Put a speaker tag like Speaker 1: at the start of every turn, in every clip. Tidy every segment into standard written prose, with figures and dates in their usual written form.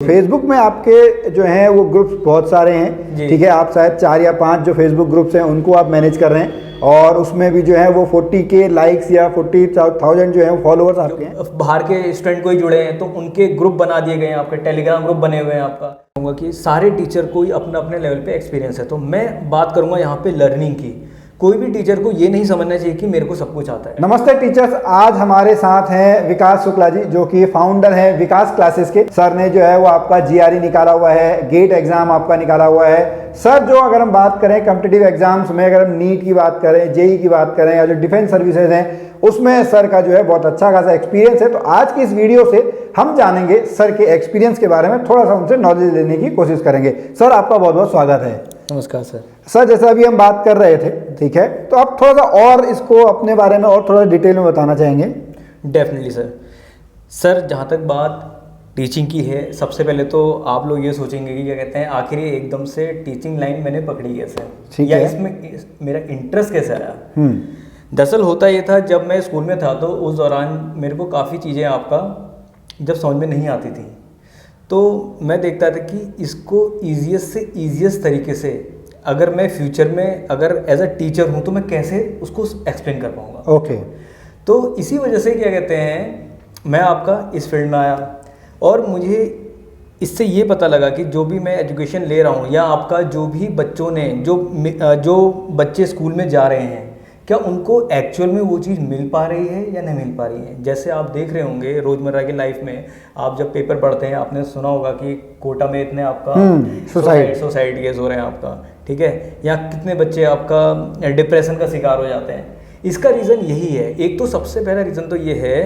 Speaker 1: Facebook में आपके जो हैं वो ग्रुप्स बहुत सारे हैं, ठीक है। आप शायद 4 या 5 जो फेसबुक ग्रुप्स हैं उनको आप मैनेज कर रहे हैं और उसमें भी जो है वो 40K लाइक्स या 40,000 जो है फॉलोअर्स आपके हैं।
Speaker 2: बाहर के स्टूडेंट कोई जुड़े हैं तो उनके ग्रुप बना दिए गए हैं, आपके टेलीग्राम ग्रुप बने हुए हैं। आपका कहूँगा कि सारे टीचर को ही अपने अपने लेवल पे एक्सपीरियंस है। तो मैं बात करूँगा यहाँ पे लर्निंग की। कोई भी टीचर को ये नहीं समझना चाहिए कि मेरे को सब कुछ आता है।
Speaker 1: नमस्ते टीचर्स, आज हमारे साथ हैं विकास शुक्ला जी जो कि फाउंडर हैं विकास क्लासेस के। सर ने जो है वो आपका GRE निकाला हुआ है, गेट एग्जाम आपका निकाला हुआ है। सर जो अगर हम बात करें कॉम्पिटिटिव एग्जाम्स में, अगर हम नीट की बात करें, जेई की बात करें या जो डिफेंस सर्विसेज हैं उसमें सर का जो है बहुत अच्छा खासा एक्सपीरियंस है। तो आज की इस वीडियो से हम जानेंगे सर के एक्सपीरियंस के बारे में, थोड़ा सा उनसे नॉलेज लेने की कोशिश करेंगे। सर आपका बहुत बहुत स्वागत है।
Speaker 2: नमस्कार सर।
Speaker 1: सर जैसा अभी हम बात कर रहे थे, ठीक है, तो आप थोड़ा सा और इसको अपने बारे में और थोड़ा डिटेल में बताना चाहेंगे?
Speaker 2: डेफिनेटली सर जहाँ तक बात टीचिंग की है, सबसे पहले तो आप लोग ये सोचेंगे कि क्या कहते हैं आखिर ये एकदम से टीचिंग लाइन मैंने पकड़ी कैसे, या इसमें मेरा इंटरेस्ट कैसे आया। दरअसल होता ये था, जब मैं स्कूल में था तो उस दौरान मेरे को काफ़ी चीज़ें आपका जब समझ में नहीं आती थी, तो मैं देखता था कि इसको ईजीएस्ट से ईजीएस्ट तरीके से अगर मैं फ्यूचर में अगर एज अ टीचर हूँ तो मैं कैसे उसको एक्सप्लेन कर पाऊँगा।
Speaker 1: ओके।
Speaker 2: तो इसी वजह से क्या कहते हैं मैं आपका इस फील्ड में आया और मुझे इससे ये पता लगा कि जो भी मैं एजुकेशन ले रहा हूँ या आपका जो भी बच्चों ने जो बच्चे स्कूल में जा रहे हैं, क्या उनको एक्चुअल में वो चीज़ मिल पा रही है या नहीं मिल पा रही है। जैसे आप देख रहे होंगे रोज़मर्रा की लाइफ में, आप जब पेपर पढ़ते हैं आपने सुना होगा कि कोटा में इतने आपका सुसाइड केस हो रहे हैं आपका, ठीक है, या कितने बच्चे आपका डिप्रेशन का शिकार हो जाते हैं। इसका रीज़न यही है। एक तो सबसे पहला रीज़न तो ये है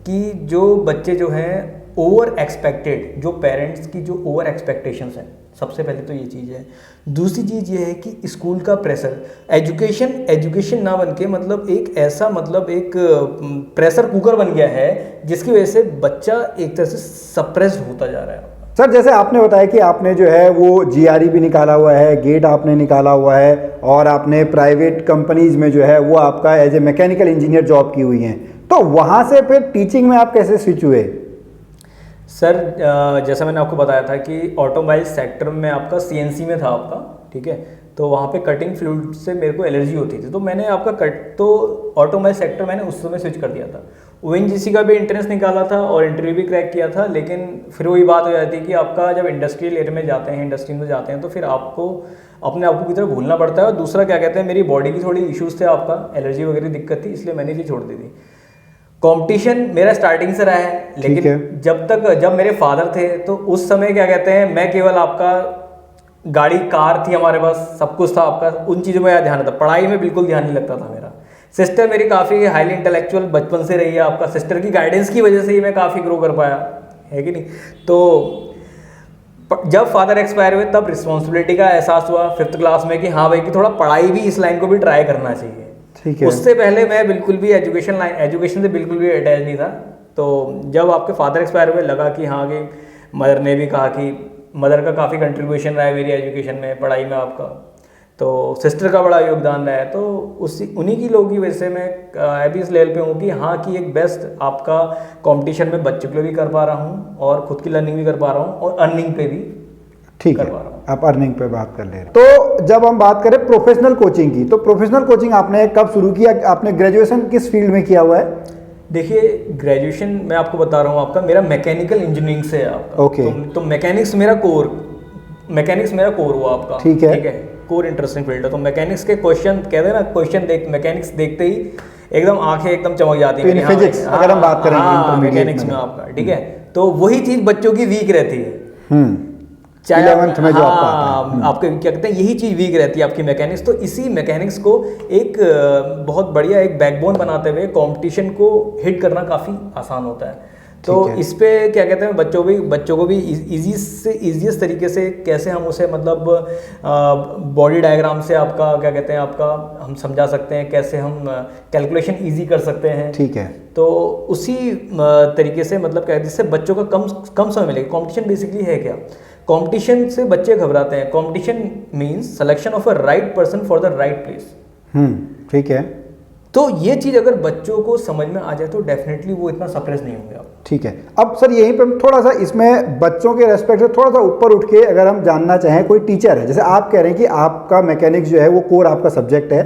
Speaker 2: कि जो बच्चे जो हैं ओवर एक्सपेक्टेड, जो पेरेंट्स की जो ओवर एक्सपेक्टेशंस हैं, सबसे पहले तो ये चीज़ है। दूसरी चीज़ ये है कि स्कूल का प्रेशर, एजुकेशन ना बन के मतलब एक ऐसा मतलब एक प्रेशर कुकर बन गया है जिसकी वजह से बच्चा एक तरह से सप्रेस्ड होता जा रहा है।
Speaker 1: सर जैसे आपने बताया कि आपने जो है वो GRE भी निकाला हुआ है, गेट आपने निकाला हुआ है और आपने प्राइवेट कंपनीज में जो है वो आपका as a mechanical engineer job की हुई है, तो वहाँ से फिर टीचिंग में आप कैसे स्विच हुए?
Speaker 2: सर जैसा मैंने आपको बताया था कि ऑटोमोबाइल सेक्टर में आपका CNC में था आपका, ठीक है, तो वहाँ पे कटिंग फ्लूइड से मेरे को एलर्जी होती थी, तो मैंने आपका तो ऑटोमोबाइल सेक्टर मैंने उस समय स्विच कर दिया था। ONGC का भी एंट्रेंस निकाला था और इंटरव्यू भी क्रैक किया था, लेकिन फिर वही बात हो जाती है कि आपका जब इंडस्ट्रियल एरिया में जाते हैं, इंडस्ट्री में जाते हैं, तो फिर आपको अपने आप को की तरह भूलना पड़ता है। और दूसरा क्या कहते हैं, मेरी बॉडी की थोड़ी इश्यूज़ थे, आपका एलर्जी वगैरह दिक्कत थी, इसलिए मैंने ये छोड़ दी थी। कंपटीशन मेरा स्टार्टिंग से रहा है, लेकिन जब मेरे फादर थे तो उस समय क्या कहते हैं मैं केवल आपका गाड़ी कार थी हमारे पास, सब कुछ था आपका, उन चीज़ों में ध्यान रहता, पढ़ाई में बिल्कुल ध्यान नहीं लगता था मेरा। सिस्टर मेरी काफ़ी हाईली इंटेलेक्चुअल बचपन से रही है, आपका सिस्टर की गाइडेंस की वजह से ही मैं काफ़ी ग्रो कर पाया, है कि नहीं। तो जब फादर एक्सपायर हुए तब रिस्पॉन्सिबिलिटी का एहसास हुआ 5th क्लास में कि हाँ भाई कि थोड़ा पढ़ाई भी इस लाइन को भी ट्राई करना चाहिए। उससे पहले मैं बिल्कुल भी एजुकेशन से बिल्कुल भी अटैच नहीं था। तो जब आपके फादर एक्सपायर हुए लगा कि हाँ कि मदर ने भी कहा कि मदर का काफ़ी कंट्रीब्यूशन रहा है मेरी एजुकेशन में, पढ़ाई में आपका, तो सिस्टर का बड़ा योगदान रहा है। तो उन्हीं की लोगों की वजह से मैं अभी इस लेवल पे हूँ कि हाँ कि एक बेस्ट आपका कंपटीशन में बच्चों के लिए भी कर पा रहा हूँ और खुद की लर्निंग भी कर पा रहा हूँ और अर्निंग पे भी
Speaker 1: ठीक है। आप अर्निंग पे बात कर ले रहे हैं। तो जब हम बात करें प्रोफेशनल कोचिंग की, तो प्रोफेशनल कोचिंग आपने कब शुरू किया? आपने ग्रेजुएशन किस फील्ड में किया हुआ है?
Speaker 2: देखिए ग्रेजुएशन मैं आपको बता रहा हूँ, आपका मेरा मैकेनिकल इंजीनियरिंग से है आपका।
Speaker 1: ओके।
Speaker 2: तो मैकेनिक्स मेरा कोर हुआ आपका, ठीक है, कोर इंटरेस्टिंग फील्ड है। तो मैकेनिक्स के क्वेश्चन कहते हैं ना, मैकेनिक्स देखते ही एकदम आंखें एकदम चमक जाती है।
Speaker 1: फिजिक्स अगर हम बात करें
Speaker 2: मैकेनिक्स में आपका, ठीक है, तो वही चीज़ बच्चों की वीक रहती है।
Speaker 1: चाहे 11th में जो
Speaker 2: आपके क्या कहते हैं यही चीज़ वीक रहती है आपकी मैकेनिक्स। तो इसी मैकेनिक्स को एक बहुत बढ़िया एक बैकबोन बनाते हुए कंपटीशन को हिट करना काफ़ी आसान होता है। तो इस पे क्या कहते हैं बच्चों को भी ईजीएस्ट तरीके से कैसे हम उसे मतलब बॉडी डायग्राम से आपका क्या कहते हैं आपका हम समझा सकते हैं, कैसे हम कैलकुलेशन ईजी कर सकते हैं,
Speaker 1: ठीक है।
Speaker 2: तो उसी तरीके से मतलब क्या जिससे बच्चों का कम समय मिलेगा। कंपटीशन बेसिकली है क्या, कंपटीशन से बच्चे घबराते हैं। Competition means selection of a right person for the right place.
Speaker 1: ठीक है।
Speaker 2: तो ये चीज़ अगर बच्चों को समझ में आ जाए तो डेफिनेटली वो इतना सप्रेस नहीं होंगे आप।
Speaker 1: ठीक है। अब सर यहीं पे हम थोड़ा सा इसमें बच्चों के रेस्पेक्ट से थोड़ा सा ऊपर उठ के अगर हम जानना चाहें, कोई टीचर है, जैसे आप कह रहे हैं कि आपका मैकेनिक्स जो है वो कोर आपका सब्जेक्ट है,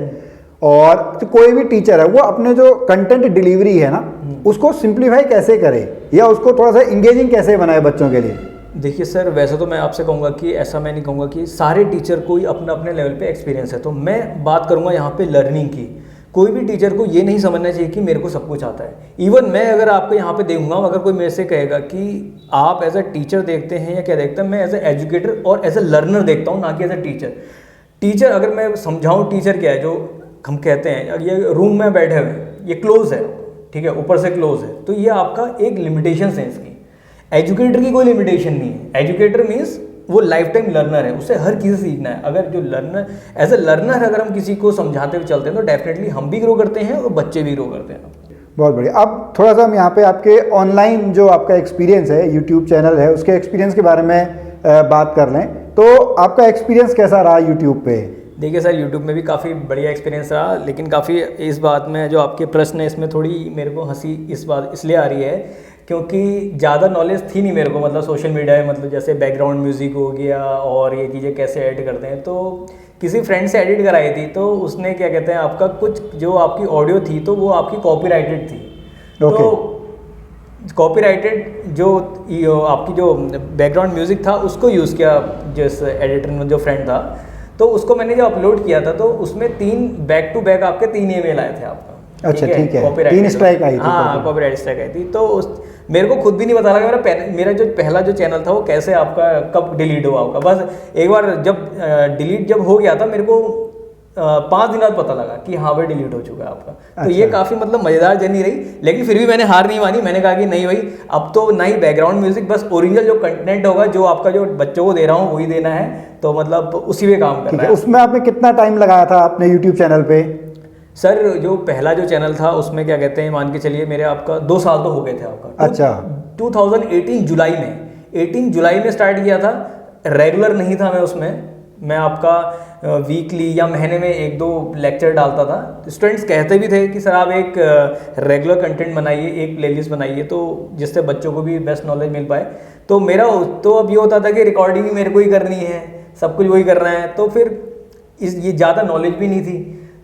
Speaker 1: और तो कोई भी टीचर है वो अपने जो कंटेंट डिलीवरी है ना उसको सिंप्लीफाई कैसे करे या उसको थोड़ा सा इंगेजिंग कैसे बनाए बच्चों के लिए?
Speaker 2: देखिए सर, वैसे तो मैं आपसे कहूँगा कि ऐसा मैं नहीं कहूँगा कि सारे टीचर को ही अपने अपने लेवल पे एक्सपीरियंस है, तो मैं बात करूँगा यहाँ पे लर्निंग की। कोई भी टीचर को ये नहीं समझना चाहिए कि मेरे को सब कुछ आता है। इवन मैं अगर आपको यहाँ पे देखूंगा, अगर कोई मेरे से कहेगा कि आप एज अ टीचर देखते हैं या क्या देखते हैं, मैं एज अ एजुकेटर और एज अ लर्नर देखता हूँ, ना कि एज अ टीचर। टीचर अगर मैं समझाऊँ टीचर क्या है, जो हम कहते हैं ये रूम में बैठे हुए हैं, ये क्लोज है, ठीक है, ऊपर से क्लोज है, तो ये आपका एक लिमिटेशन है इसकी। एजुकेटर की कोई लिमिटेशन नहीं है। एजुकेटर मीन्स वो लाइफ टाइम लर्नर है, उससे हर चीज़ सीखना है। अगर जो लर्नर एज अ लर्नर अगर हम किसी को समझाते हुए चलते हैं तो डेफिनेटली हम भी ग्रो करते हैं और बच्चे भी ग्रो करते हैं।
Speaker 1: बहुत बढ़िया। अब थोड़ा सा हम यहाँ पे आपके ऑनलाइन जो आपका एक्सपीरियंस है, यूट्यूब चैनल है, उसके एक्सपीरियंस के बारे में बात कर लें तो आपका एक्सपीरियंस कैसा रहा यूट्यूब पे?
Speaker 2: देखिए सर, यूट्यूब में भी काफ़ी बढ़िया एक्सपीरियंस रहा, लेकिन काफ़ी इस बात में जो आपके प्रश्न है इसमें थोड़ी मेरे को हंसी इस बात इसलिए आ रही है क्योंकि ज़्यादा नॉलेज थी नहीं मेरे को, मतलब सोशल मीडिया में, मतलब जैसे बैकग्राउंड म्यूज़िक हो गया और ये चीज़ें कैसे ऐड करते हैं। तो किसी फ्रेंड से एडिट कराई थी, तो उसने क्या कहते हैं आपका कुछ जो आपकी ऑडियो थी तो वो आपकी कॉपीराइटेड थी। तो कॉपीराइटेड जो आपकी जो बैकग्राउंड म्यूज़िक था उसको यूज़ किया जिस एडिटर में, जो फ्रेंड था, तो उसको मैंने जो अपलोड किया था तो उसमें 3 बैक टू बैक आपके 3 ईमेल आए थे आपका।
Speaker 1: अच्छा, ठीक है, 3 स्ट्राइक आई थी।
Speaker 2: हाँ, कॉपीराइट स्ट्राइक आई थी। तो उस मेरे को खुद भी नहीं पता लगा मेरा जो पहला जो चैनल था वो कैसे आपका कब डिलीट हुआ आपका। बस एक बार जब डिलीट जब हो गया था मेरे को 5 दिन बाद पता लगा कि हाँ भाई डिलीट हो चुका है आपका। तो ये काफ़ी मतलब मज़ेदार जर्नी रही, लेकिन फिर भी मैंने हार नहीं मानी। मैंने कहा कि नहीं भाई, अब तो नहीं बैकग्राउंड म्यूजिक, बस ओरिजिनल जो कंटेंट होगा जो आपका जो बच्चों को दे रहा हूँ वही देना है, तो मतलब उसी पे काम करना है।
Speaker 1: उसमें आपने कितना टाइम लगाया था अपने यूट्यूब चैनल पे?
Speaker 2: सर जो पहला जो चैनल था उसमें क्या कहते हैं, मान के चलिए मेरे आपका 2 साल तो हो गए थे आपका।
Speaker 1: अच्छा।
Speaker 2: 2018 जुलाई में 18 जुलाई में स्टार्ट किया था। रेगुलर नहीं था मैं उसमें, मैं आपका वीकली या महीने में 1-2 लेक्चर डालता था। स्टूडेंट्स कहते भी थे कि सर आप एक रेगुलर कंटेंट बनाइए, एक प्लेलिस्ट बनाइए, तो जिससे बच्चों को भी बेस्ट नॉलेज मिल पाए। तो मेरा तो अब ये होता था कि रिकॉर्डिंग मेरे को ही करनी है, सब कुछ वही करना है, तो फिर ये ज़्यादा नॉलेज भी नहीं थी,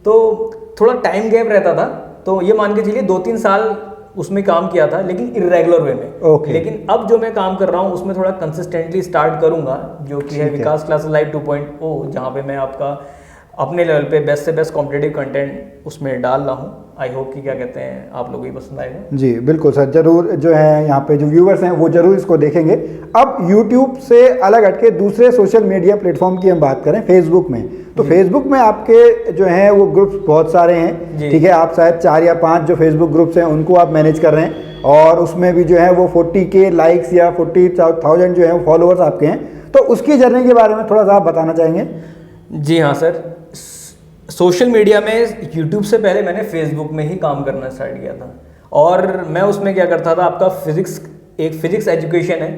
Speaker 2: तो थोड़ा टाइम गैप रहता था। तो ये मान के चलिए 2-3 साल उसमें काम किया था, लेकिन इरेगुलर वे में। लेकिन अब जो मैं काम कर रहा हूँ उसमें थोड़ा कंसिस्टेंटली स्टार्ट करूंगा, जो कि है विकास क्लासेस लाइव 2.0, जहाँ पे मैं आपका अपने लेवल पे बेस्ट से बेस्ट कॉम्पिटिटिव कंटेंट उसमें डाल रहा हूँ। आई होप कि क्या कहते हैं आप लोगों को पसंद आएगा।
Speaker 1: जी बिल्कुल सर, जरूर जो है यहाँ पे जो व्यूवर्स हैं वो जरूर इसको देखेंगे। अब यूट्यूब से अलग हटके दूसरे सोशल मीडिया प्लेटफॉर्म की हम बात करें, फेसबुक में, तो फेसबुक में आपके जो हैं वो ग्रुप्स बहुत सारे हैं, ठीक है। आप शायद 4 या 5 जो फेसबुक ग्रुप्स हैं उनको आप मैनेज कर रहे हैं, और उसमें भी जो है वो 40K लाइक्स या 40,000 जो है फॉलोअर्स आपके हैं, तो उसकी जर्नी के बारे में थोड़ा सा आप बताना चाहेंगे?
Speaker 2: जी हाँ सर, सोशल मीडिया में यूट्यूब से पहले मैंने फेसबुक में ही काम करना स्टार्ट किया था, और मैं उसमें क्या करता था, आपका एक फिजिक्स एजुकेशन है,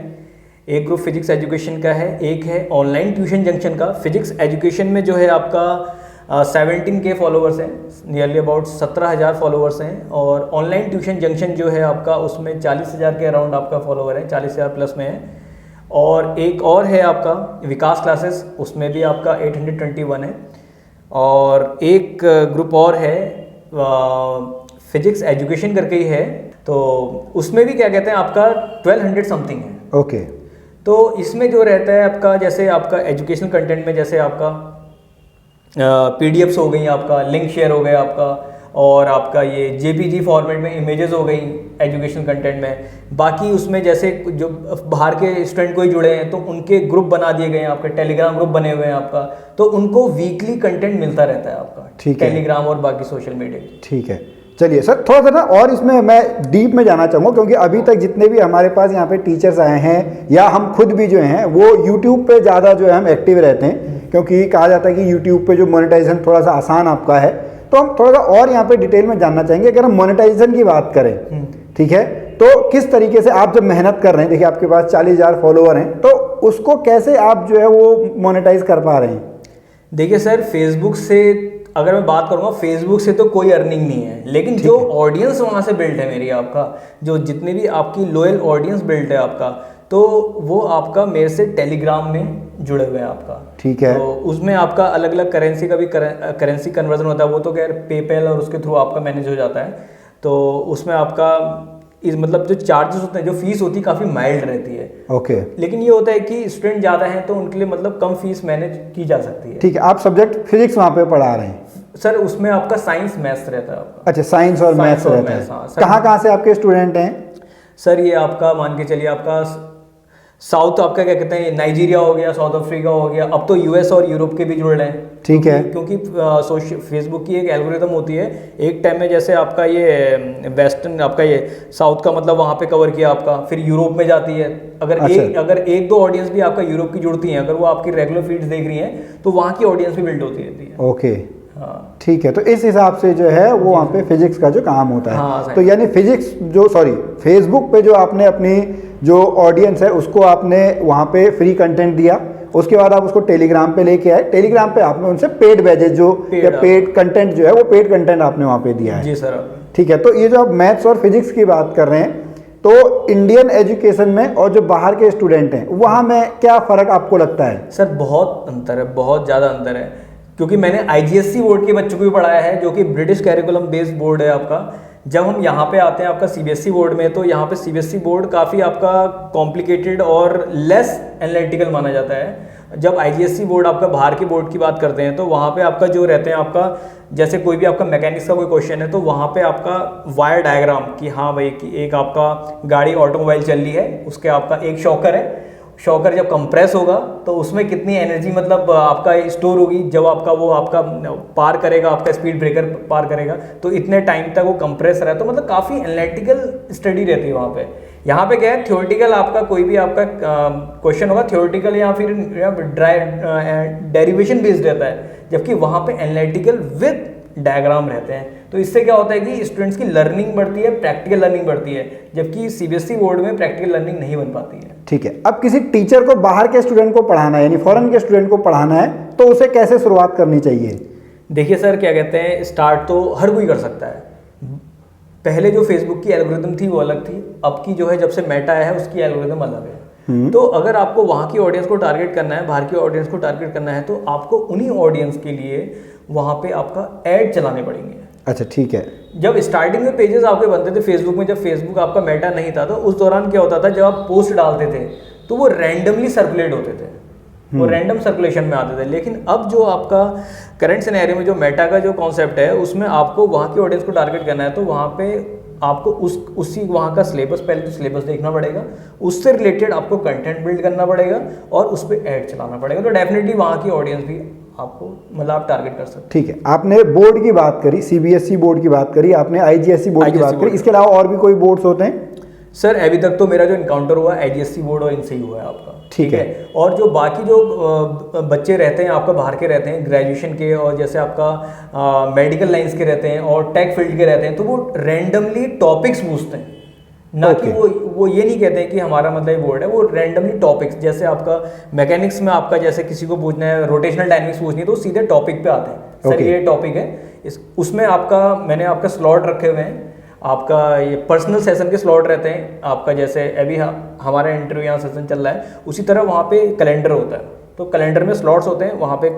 Speaker 2: एक ग्रुप फिजिक्स एजुकेशन का है, एक है ऑनलाइन ट्यूशन जंक्शन का। फिजिक्स एजुकेशन में जो है आपका 17K फॉलोवर्स हैं, नियरली अबाउट 17,000 फॉलोवर्स हैं, और ऑनलाइन ट्यूशन जंक्शन जो है आपका उसमें 40,000 के अराउंड आपका फॉलोवर है, 40,000 प्लस में है। और एक और है आपका विकास क्लासेस, उसमें भी आपका 821 है, और एक ग्रुप और है फिजिक्स एजुकेशन करके ही है, तो उसमें भी क्या कहते हैं आपका 1200 समथिंग है।
Speaker 1: ओके।
Speaker 2: तो इसमें जो रहता है आपका, जैसे आपका एजुकेशनल कंटेंट में जैसे आपका PDFs हो गई, आपका लिंक शेयर हो गया आपका, और आपका ये JPG फॉर्मेट में इमेजेस हो गई एजुकेशनल कंटेंट में। बाकी उसमें जैसे जो बाहर के स्टूडेंट कोई जुड़े हैं तो उनके ग्रुप बना दिए गए हैं, आपके टेलीग्राम ग्रुप बने हुए हैं आपका, तो उनको वीकली कंटेंट मिलता रहता है आपका, ठीक है, टेलीग्राम और बाकी सोशल मीडिया।
Speaker 1: ठीक है, चलिए सर थोड़ा सा ना और इसमें मैं डीप में जाना चाहूँगा, क्योंकि अभी तक जितने भी हमारे पास यहाँ पे टीचर्स आए हैं या हम खुद भी जो हैं वो यूट्यूब पे ज़्यादा जो है हम एक्टिव रहते हैं, क्योंकि कहा जाता है कि यूट्यूब पे जो मोनेटाइजेशन थोड़ा सा आसान आपका है। तो हम थोड़ा सा और यहाँ पे डिटेल में जानना चाहेंगे, अगर हम मोनेटाइजेशन की बात करें, ठीक है, तो किस तरीके से आप जब मेहनत कर रहे हैं, देखिए आपके पास 40,000 फॉलोअर हैं, तो उसको कैसे आप जो है वो मोनेटाइज कर पा रहे हैं?
Speaker 2: देखिए सर, फेसबुक से अगर मैं बात करूँगा फेसबुक से तो कोई अर्निंग नहीं है, लेकिन जो ऑडियंस वहाँ से बिल्ड है मेरी, आपका जो जितने भी आपकी लॉयल ऑडियंस बिल्ड है आपका, तो वो आपका मेरे से टेलीग्राम में जुड़े हुए हैं आपका।
Speaker 1: ठीक है।
Speaker 2: तो उसमें आपका अलग अलग करेंसी का भी करेंसी कन्वर्जन होता है, वो तो खैर पेपैल और उसके थ्रू आपका मैनेज हो जाता है। तो उसमें आपका इस मतलब जो चार्जेस होते हैं, जो फीस होती है काफ़ी माइल्ड रहती है।
Speaker 1: ओके।
Speaker 2: लेकिन ये होता है कि स्टूडेंट ज़्यादा हैं तो उनके लिए मतलब कम फीस मैनेज की जा सकती है।
Speaker 1: ठीक है। आप सब्जेक्ट फिजिक्स वहाँ पे पढ़ा रहे हैं?
Speaker 2: सर उसमें आपका साइंस मैथ्स रहता है आपका।
Speaker 1: अच्छा, साइंस और मैथ्स रहता है।
Speaker 2: हाँ,
Speaker 1: कहाँ से आपके स्टूडेंट हैं?
Speaker 2: सर ये आपका मान के चलिए आपका साउथ, आपका क्या कहते हैं, नाइजीरिया हो गया, साउथ अफ्रीका हो गया, अब तो यूएस और यूरोप के भी जुड़ रहे हैं।
Speaker 1: ठीक है।
Speaker 2: क्योंकि फेसबुक की एक एल्गोरिदम होती है, एक टाइम में जैसे आपका ये वेस्टर्न, आपका ये साउथ का मतलब वहाँ पे कवर किया आपका, फिर यूरोप में जाती है। अगर एक दो ऑडियंस भी आपका यूरोप की जुड़ती हैं, अगर वो आपकी रेगुलर फीड्स देख रही हैं, तो वहाँ की ऑडियंस भी बिल्ड होती रहती है।
Speaker 1: ओके।
Speaker 2: हाँ
Speaker 1: ठीक है। तो इस हिसाब से जो है वो वहाँ पे फिजिक्स का जो काम होता है।
Speaker 2: हाँ,
Speaker 1: तो यानी फेसबुक पे जो आपने अपनी जो ऑडियंस है उसको आपने वहाँ पे फ्री कंटेंट दिया, उसके बाद आप उसको टेलीग्राम पे लेके आए, टेलीग्राम पे आपने उनसे पेड बैजेस जो या पेड कंटेंट जो है वो पेड कंटेंट आपने वहाँ पे दिया है।
Speaker 2: जी सर।
Speaker 1: ठीक है। तो ये जो आप मैथ्स और फिजिक्स की बात कर रहे हैं, तो इंडियन एजुकेशन में और जो बाहर के स्टूडेंट हैं वहाँ में क्या फ़र्क आपको लगता है?
Speaker 2: सर बहुत अंतर है, बहुत ज़्यादा अंतर है, क्योंकि मैंने IGSC बोर्ड के बच्चों को भी पढ़ाया है, जो कि ब्रिटिश कैरिकुलम बेस्ड बोर्ड है आपका। जब हम यहाँ पे आते हैं आपका CBSE बोर्ड में, तो यहाँ पे CBSE बोर्ड काफ़ी आपका कॉम्प्लिकेटेड और लेस एनालिटिकल माना जाता है। जब IGSC बोर्ड आपका बाहर के बोर्ड की बात करते हैं, तो वहाँ पे आपका जो रहते हैं आपका, जैसे कोई भी आपका मैकेनिक्स का कोई क्वेश्चन है, तो वहाँ पे आपका वायर डायग्राम कि हाँ भाई कि एक आपका गाड़ी ऑटोमोबाइल चल रही है, उसके आपका एक शॉकर है, शॉकर जब कंप्रेस होगा तो उसमें कितनी एनर्जी मतलब आपका स्टोर होगी, जब आपका वो आपका पार करेगा, आपका स्पीड ब्रेकर पार करेगा, तो इतने टाइम तक वो कंप्रेस रहा है। तो मतलब काफ़ी एनालिटिकल स्टडी रहती है वहाँ पे। यहाँ पे क्या है, थ्योरेटिकल आपका कोई भी आपका क्वेश्चन होगा थ्योरेटिकल या फिर डेरिवेशन बेस्ड रहता है, जबकि वहाँ पे एनालिटिकल विद डायग्राम रहते हैं। तो इससे क्या होता है कि स्टूडेंट्स की लर्निंग बढ़ती है, प्रैक्टिकल लर्निंग बढ़ती है, जबकि CBSE बोर्ड में प्रैक्टिकल लर्निंग नहीं बन पाती है।
Speaker 1: ठीक है। अब किसी टीचर को बाहर के स्टूडेंट को पढ़ाना है, यानी फॉरेन के स्टूडेंट को पढ़ाना है, तो उसे कैसे शुरुआत करनी चाहिए?
Speaker 2: देखिए सर, क्या कहते हैं, स्टार्ट तो हर कोई कर सकता है। पहले जो फेसबुक की एल्गोरिदम थी वो अलग थी, अब की जो है जब से मेटा आया है उसकी एल्गोरिदम अलग है। तो अगर आपको वहाँ की ऑडियंस को टारगेट करना है, बाहर की ऑडियंस को टारगेट करना है, तो आपको उन्हीं ऑडियंस के लिए वहाँ पे आपका ऐड चलाने पड़ेंगे।
Speaker 1: अच्छा, ठीक है।
Speaker 2: जब स्टार्टिंग में पेजेस आपके बनते थे फेसबुक में, जब फेसबुक आपका मेटा नहीं था, तो उस दौरान क्या होता था, जब आप पोस्ट डालते थे तो वो रैंडमली सर्कुलेट होते थे, वो रैंडम सर्कुलेशन में आते थे। लेकिन अब जो आपका करंट सिनेरियो में जो मेटा का जो कॉन्सेप्ट है, उसमें आपको वहाँ की ऑडियंस को टारगेट करना है, तो वहाँ पे आपको उसी वहाँ का सिलेबस, पहले तो सिलेबस देखना पड़ेगा, उससे रिलेटेड आपको कंटेंट बिल्ड करना पड़ेगा और उस पर ऐड चलाना पड़ेगा। तो डेफिनेटली वहाँ की ऑडियंस भी आपको मतलब आप टारगेट कर सकते हैं।
Speaker 1: ठीक है। आपने बोर्ड की बात करी, CBSE बोर्ड की बात करी, आपने IGSE बोर्ड की बात करी, इसके अलावा और भी कोई बोर्ड्स होते हैं?
Speaker 2: सर अभी तक तो मेरा जो इनकाउंटर हुआ IGSC बोर्ड और इनसे ही हुआ है आपका।
Speaker 1: ठीक है।
Speaker 2: और जो बाकी जो बच्चे रहते हैं आपका बाहर के रहते हैं, ग्रेजुएशन के और जैसे आपका मेडिकल लाइंस के रहते हैं और टेक फील्ड के रहते हैं, तो वो रैंडमली टॉपिक्स पूछते हैं, ना कि वो ये नहीं कहते हैं कि हमारा मतलब ये बोर्ड है, वो रैंडमली टॉपिक्स, जैसे आपका मैकेनिक्स में आपका जैसे किसी को पूछना है रोटेशनल डायनेमिक्स पूछनी है, तो सीधे टॉपिक पे आते हैं। सर ये टॉपिक है, उसमें आपका मैंने आपका स्लॉट रखे हुए हैं, आपका ये पर्सनल सेशन के स्लॉट रहते हैं आपका, जैसे अभी हमारा इंटरव्यू यहाँ सेशन चल रहा है, उसी तरह वहाँ पे कैलेंडर होता है, तो कैलेंडर में स्लॉट्स होते हैं, वहाँ पे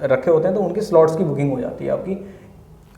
Speaker 2: रखे होते हैं, तो उनकी स्लॉट्स की बुकिंग हो जाती है आपकी।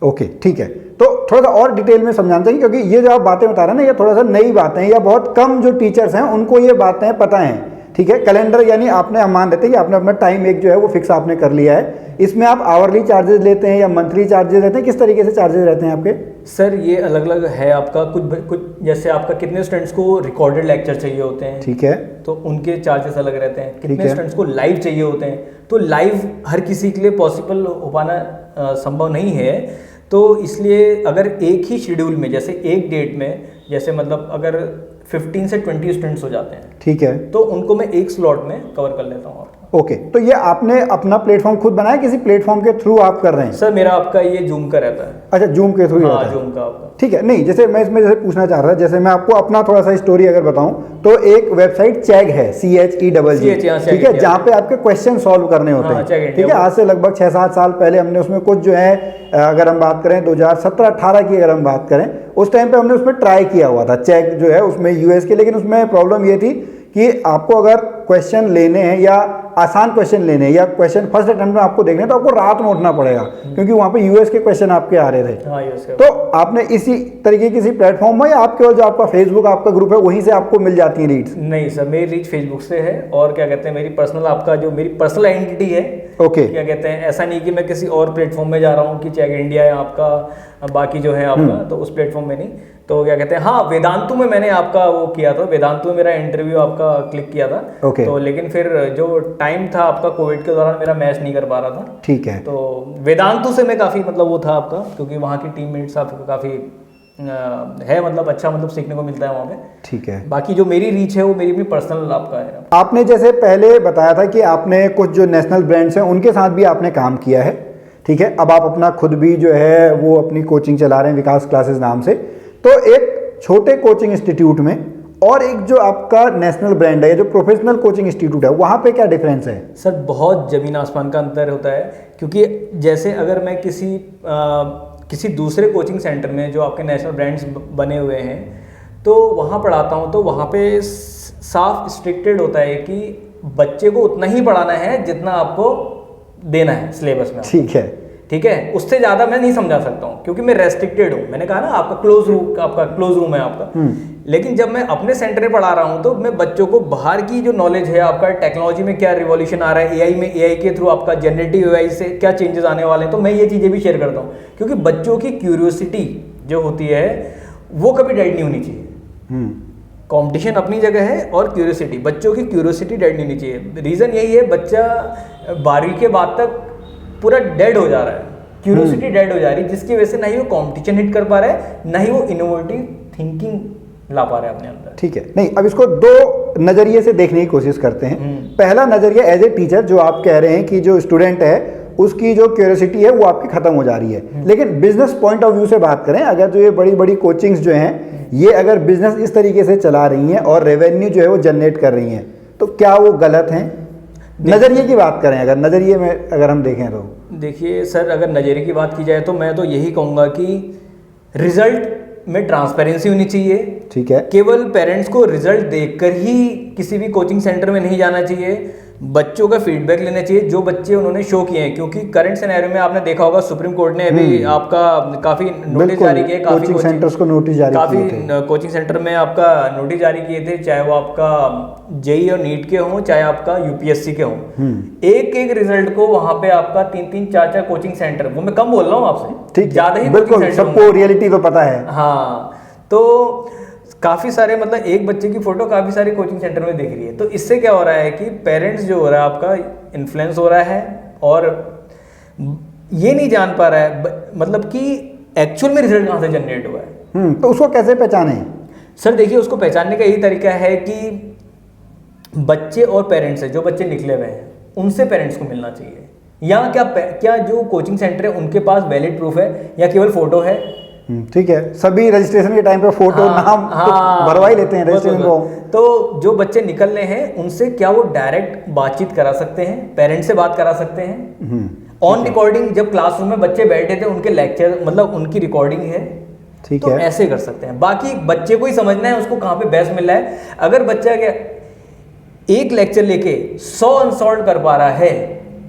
Speaker 1: ओके, ठीक है। तो थोड़ा सा और डिटेल में समझाना चाहिए, क्योंकि ये जो आप बातें बता रहे हैं ना, ये थोड़ा सा नई बातें हैं, या बहुत कम जो टीचर्स हैं उनको ये बातें पता हैं। ठीक है। कैलेंडर यानी आपने, हम मान लेते हैं कि आपने अपना टाइम एक जो है वो फिक्स आपने कर लिया है, इसमें आप आवरली चार्जेस लेते हैं या मंथली चार्जेस लेते हैं, किस तरीके से चार्जेस रहते हैं आपके?
Speaker 2: सर ये अलग अलग है आपका, कुछ जैसे आपका कितने स्टूडेंट्स को रिकॉर्डेड लेक्चर चाहिए होते हैं,
Speaker 1: ठीक है,
Speaker 2: तो उनके चार्जेस अलग रहते हैं। कितने स्टूडेंट्स को लाइव चाहिए होते हैं, तो लाइव हर किसी के लिए पॉसिबल हो पाना संभव नहीं है, तो इसलिए अगर एक ही शेड्यूल में, जैसे एक डेट में, जैसे मतलब अगर 15 से 20 स्टूडेंट्स हो जाते हैं,
Speaker 1: ठीक है,
Speaker 2: तो उनको मैं एक स्लॉट में कवर कर लेता हूँ।
Speaker 1: ओके, तो ये आपने अपना प्लेटफॉर्म खुद बनाया, किसी प्लेटफॉर्म के थ्रू आप कर रहे हैं?
Speaker 2: सर मेरा आपका ये जूम का रहता है।
Speaker 1: अच्छा, जूम के थ्रू?
Speaker 2: हाँ, जूम का आपका।
Speaker 1: ठीक है। नहीं, जैसे मैं इसमें जैसे पूछना चाह रहा था, जैसे मैं आपको अपना थोड़ा सा स्टोरी अगर बताऊं तो एक वेबसाइट चैग है, CHEGG, ठीक है, जहाँ पे आपके क्वेश्चन सॉल्व करने होते हैं, ठीक है। आज से लगभग 6-7 साल पहले हमने उसमें कुछ जो है, अगर हम बात करें 2017-18 की अगर हम बात करें, उस टाइम पे हमने उसमें ट्राई किया हुआ था चैग जो है उसमें US के। लेकिन उसमें प्रॉब्लम ये थी कि आपको अगर क्वेश्चन लेने हैं या आसान क्वेश्चन लेने हैं या क्वेश्चन फर्स्ट अटेम्प्ट में आपको देखने हैं, तो आपको रात में उठना पड़ेगा, क्योंकि वहाँ पे US के क्वेश्चन आपके आ रहे थे।
Speaker 2: हाँ, US
Speaker 1: तो आपने इसी तरीके किसी प्लेटफॉर्म में, या आप केवल जो आपका फेसबुक आपका ग्रुप है वहीं से आपको मिल जाती है रीड्स?
Speaker 2: नहीं सर, मेरी रीच फेसबुक से है, और क्या कहते हैं मेरी पर्सनल, आपका जो मेरी पर्सनल आइडेंटिटी है,
Speaker 1: ओके,
Speaker 2: क्या कहते हैं, ऐसा नहीं कि मैं किसी और प्लेटफॉर्म में जा रहा हूँ कि चैग इंडिया है आपका, बाकी जो है आपका, तो उस प्लेटफॉर्म में नहीं। तो क्या कहते हैं, हाँ, वेदांतु में मैंने आपका वो किया था, वेदांतु में मेरा इंटरव्यू आपका क्लिक किया था।
Speaker 1: ओके।
Speaker 2: तो लेकिन फिर जो टाइम था आपका कोविड के दौरान, मेरा मैच नहीं कर पा रहा था।
Speaker 1: ठीक है।
Speaker 2: तो वेदांतु से मैं काफ़ी मतलब वो था आपका, क्योंकि वहाँ की टीममेट्स आपको काफ़ी है, मतलब अच्छा, मतलब सीखने को मिलता है वहाँ पे।
Speaker 1: ठीक है।
Speaker 2: बाकी जो मेरी रीच है वो मेरी अपनी पर्सनल आपका है।
Speaker 1: आपने जैसे पहले बताया था कि आपने कुछ जो नेशनल ब्रांड्स हैं उनके साथ भी आपने काम किया है, ठीक है। अब आप अपना खुद भी जो है वो अपनी कोचिंग चला रहे हैं, विकास क्लासेस नाम से। तो एक छोटे कोचिंग इंस्टीट्यूट में और एक जो आपका नेशनल ब्रांड है, जो प्रोफेशनल कोचिंग इंस्टीट्यूट है, वहाँ पे क्या डिफरेंस है?
Speaker 2: सर बहुत ज़मीन आसमान का अंतर होता है, क्योंकि जैसे अगर मैं किसी दूसरे कोचिंग सेंटर में जो आपके नेशनल ब्रांड्स बने हुए हैं, तो वहाँ पढ़ाता हूँ, तो वहाँ पे साफ स्ट्रिक्टेड होता है कि बच्चे को उतना ही पढ़ाना है जितना आपको देना है सिलेबस में।
Speaker 1: ठीक है।
Speaker 2: ठीक है, उससे ज़्यादा मैं नहीं समझा सकता हूँ, क्योंकि मैं रेस्ट्रिक्टेड हूँ। मैंने कहा ना, आपका क्लोज रूम है आपका। लेकिन जब मैं अपने सेंटर में पढ़ा रहा हूँ, तो मैं बच्चों को बाहर की जो नॉलेज है, आपका टेक्नोलॉजी में क्या रिवॉल्यूशन आ रहा है, AI में, AI के थ्रू आपका जनरेटिव AI से क्या चेंजेस आने वाले हैं, तो मैं ये चीज़ें भी शेयर करता हूँ, क्योंकि बच्चों की क्यूरियोसिटी जो होती है वो कभी डेड नहीं होनी चाहिए। कंपटीशन अपनी जगह है, और क्यूरियोसिटी, बच्चों की क्यूरियोसिटी डेड नहीं होनी चाहिए। रीज़न यही है, बच्चा 12वीं के बाद तक पूरा डेड हो जा रहा है, क्यूरियोसिटी डेड हो जा रही है, जिसकी वजह से ना ही वो कंपटीशन हिट कर पा रहा है, ना ही वो इनोवेटिव थिंकिंग ला पा रहे हैं अपने अंदर।
Speaker 1: ठीक है। नहीं, अब इसको दो नज़रिए से देखने की कोशिश करते हैं। पहला नज़रिया एज ए टीचर, जो आप कह रहे हैं कि जो स्टूडेंट है उसकी जो क्यूरियोसिटी है वो आपकी खत्म हो जा रही है। लेकिन बिजनेस पॉइंट ऑफ व्यू से बात करें, अगर जो ये बड़ी बड़ी कोचिंग्स जो हैं, ये अगर बिजनेस इस तरीके से चला रही हैं और रेवेन्यू जो है वो जनरेट कर रही हैं, तो क्या वो गलत हैं? नज़रिए की बात करें, अगर नज़रिए में अगर हम देखें तो
Speaker 2: देखिए सर, अगर नज़रिए की बात की जाए तो मैं तो यही कहूँगा कि रिजल्ट में ट्रांसपेरेंसी होनी चाहिए।
Speaker 1: ठीक है।
Speaker 2: केवल पेरेंट्स को रिजल्ट देखकर ही किसी भी कोचिंग सेंटर में नहीं जाना चाहिए, बच्चों का फीडबैक लेना चाहिए जो बच्चे उन्होंने शो किए हैं। क्योंकि करंट सिनेरियो में आपने देखा होगा, सुप्रीम कोर्ट ने अभी आपका काफ़ी नोटिस जारी किए, काफ़ी
Speaker 1: कोचिंग सेंटर्स को नोटिस जारी
Speaker 2: काफ़ी
Speaker 1: किए थे।
Speaker 2: कोचिंग सेंटर में आपका नोटिस जारी किए थे, चाहे वो आपका JEE और नीट के हों, चाहे आपका UPSC के हों। एक एक रिजल्ट को वहाँ पे आपका 3-3, 4-4 कोचिंग सेंटर, वो मैं कम बोल रहा हूँ आपसे,
Speaker 1: ठीक,
Speaker 2: ज़्यादा ही
Speaker 1: बिल्कुल, सबको रियलिटी तो पता है।
Speaker 2: हाँ, तो काफ़ी सारे, मतलब एक बच्चे की फोटो काफ़ी सारे कोचिंग सेंटर में दिख रही है। तो इससे क्या हो रहा है कि पेरेंट्स जो हो रहा है आपका इन्फ्लुएंस हो रहा है, और ये नहीं जान पा रहा है मतलब कि एक्चुअल में रिजल्ट कहाँ से जनरेट हुआ है।
Speaker 1: तो उसको कैसे पहचाने?
Speaker 2: सर देखिए, उसको पहचानने का यही तरीका है कि बच्चे और पेरेंट्स है, जो बच्चे निकले हुए हैं उनसे पेरेंट्स को मिलना चाहिए। या क्या जो कोचिंग सेंटर है उनके पास वैलिड प्रूफ है या केवल फोटो है?
Speaker 1: ठीक है, सभी रजिस्ट्रेशन के टाइम पे फोटो नाम तो भरवा ही लेते हैं रजिस्ट्रेशन को।
Speaker 2: तो जो बच्चे निकल रहे हैं उनसे क्या वो डायरेक्ट बातचीत करा सकते हैं, पेरेंट्स से बात करा सकते हैं ऑन रिकॉर्डिंग? जब क्लासरूम में बच्चे बैठे थे, उनके लेक्चर, मतलब उनकी रिकॉर्डिंग है,
Speaker 1: ठीक
Speaker 2: तो
Speaker 1: है,
Speaker 2: ऐसे कर सकते हैं। बाकी बच्चे को ही समझना है उसको कहाँ पे बेस्ट मिल रहा है। अगर बच्चा क्या एक लेक्चर लेके 100 अनसॉल्व कर पा रहा है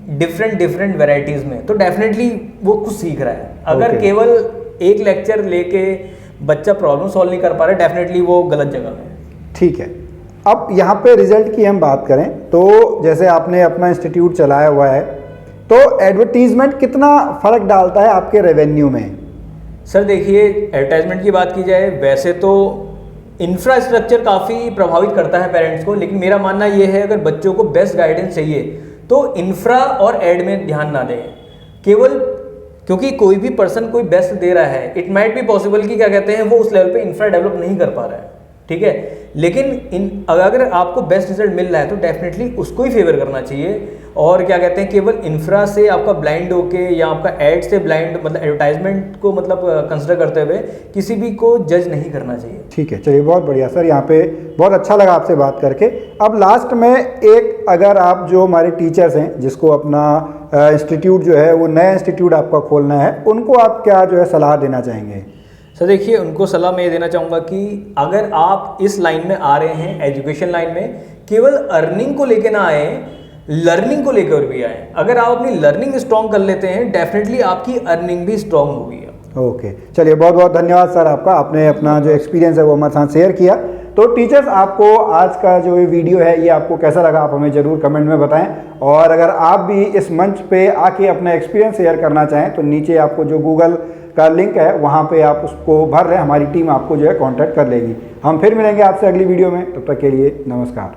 Speaker 2: डिफरेंट वेराइटीज में, तो डेफिनेटली वो कुछ सीख रहा है। अगर केवल एक लेक्चर लेके बच्चा प्रॉब्लम सॉल्व नहीं कर पा रहा है, डेफिनेटली वो गलत जगह में है।
Speaker 1: ठीक है। अब यहाँ पे रिजल्ट की हम बात करें तो जैसे आपने अपना इंस्टीट्यूट चलाया हुआ है, तो एडवर्टीजमेंट कितना फर्क डालता है आपके रेवेन्यू में?
Speaker 2: सर देखिए, एडवर्टाइजमेंट की बात की जाए, वैसे तो इंफ्रास्ट्रक्चर काफ़ी प्रभावित करता है पेरेंट्स को, लेकिन मेरा मानना ये है अगर बच्चों को बेस्ट गाइडेंस चाहिए तो इंफ्रा और एड में ध्यान ना दें केवल, क्योंकि कोई भी पर्सन कोई बेस्ट दे रहा है, इट माइट बी पॉसिबल कि क्या कहते हैं वो उस लेवल पे इंफ्रा डेवलप नहीं कर पा रहा है, ठीक है। लेकिन अगर आपको बेस्ट रिजल्ट मिल रहा है तो डेफिनेटली उसको ही फेवर करना चाहिए। और क्या कहते हैं केवल इंफ्रा से आपका ब्लाइंड होके या आपका एड से ब्लाइंड मतलब एडवर्टाइजमेंट को मतलब कंसिडर करते हुए किसी भी को जज नहीं करना चाहिए।
Speaker 1: ठीक है, चलिए बहुत बढ़िया सर, यहाँ पे बहुत अच्छा लगा आपसे बात करके। अब लास्ट में एक, अगर आप जो हमारे टीचर्स हैं जिसको अपना इंस्टीट्यूट जो है वो नया इंस्टीट्यूट आपका खोलना है, उनको आप क्या जो है सलाह देना चाहेंगे?
Speaker 2: सर देखिए, उनको सलाह मैं ये देना चाहूँगा कि अगर आप इस लाइन में आ रहे हैं एजुकेशन लाइन में, केवल अर्निंग को लेके ना आए, लर्निंग को लेकर भी आए। अगर आप अपनी लर्निंग स्ट्रॉन्ग कर लेते हैं, डेफिनेटली आपकी अर्निंग भी स्ट्रॉन्ग होगी।
Speaker 1: ओके, चलिए बहुत बहुत धन्यवाद सर आपका, आपने अपना जो एक्सपीरियंस है वो हमारे साथ शेयर किया। तो टीचर्स, आपको आज का जो ये वीडियो है ये आपको कैसा लगा, आप हमें ज़रूर कमेंट में बताएं। और अगर आप भी इस मंच पे आके अपना एक्सपीरियंस शेयर करना चाहें तो नीचे आपको जो गूगल का लिंक है वहाँ पे आप उसको भर लें, हमारी टीम आपको जो है कॉन्टैक्ट कर लेगी। हम फिर मिलेंगे आपसे अगली वीडियो में, तब तक के लिए नमस्कार।